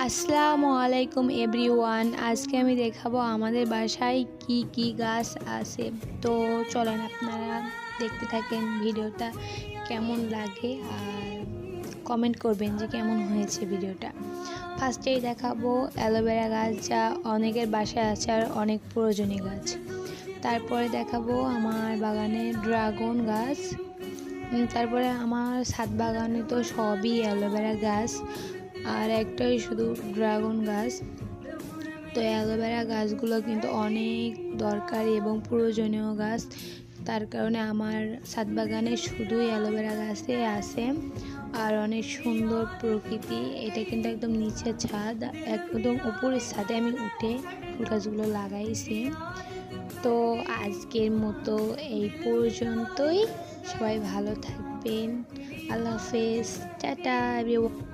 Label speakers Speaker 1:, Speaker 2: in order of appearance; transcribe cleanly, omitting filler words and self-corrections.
Speaker 1: আসসালামু আলাইকুম এভরিওয়ান। আজকে আমি দেখাবো আমাদের বাসায় কি কি গাছ আছে। তো চলেন আপনারা দেখতে থাকেন ভিডিওটা কেমন লাগে আর কমেন্ট করবেন যে কেমন হয়েছে ভিডিওটা। ফার্স্টেই দেখাবো অ্যালোভেরা গাছ, যা অনেকের বাসায় আছে আর অনেক প্রয়োজনীয় গাছ। তারপরে দেখাবো আমার বাগানে ড্রাগন গাছ। তারপরে আমার ছাদ বাগানে তো সবই অ্যালোভেরা গাছ, আর একটাই শুধু ড্রাগন গাছ। তো অ্যালোভেরা গাছগুলো কিন্তু অনেক দরকারি এবং প্রয়োজনীয় গাছ, তার কারণে আমার ছাদ বাগানে শুধুই অ্যালোভেরা গাছে আছে। আর অনেক সুন্দর প্রকৃতি, এটা কিন্তু একদম নিচের ছাদ, একদম উপরের ছাদে আমি উঠে ফুল গাছগুলো লাগাইছি। তো আজকের মতো এই পর্যন্তই, সবাই ভালো থাকবেন, আল্লাহ হাফেজ, টাটা এভরিওয়ান।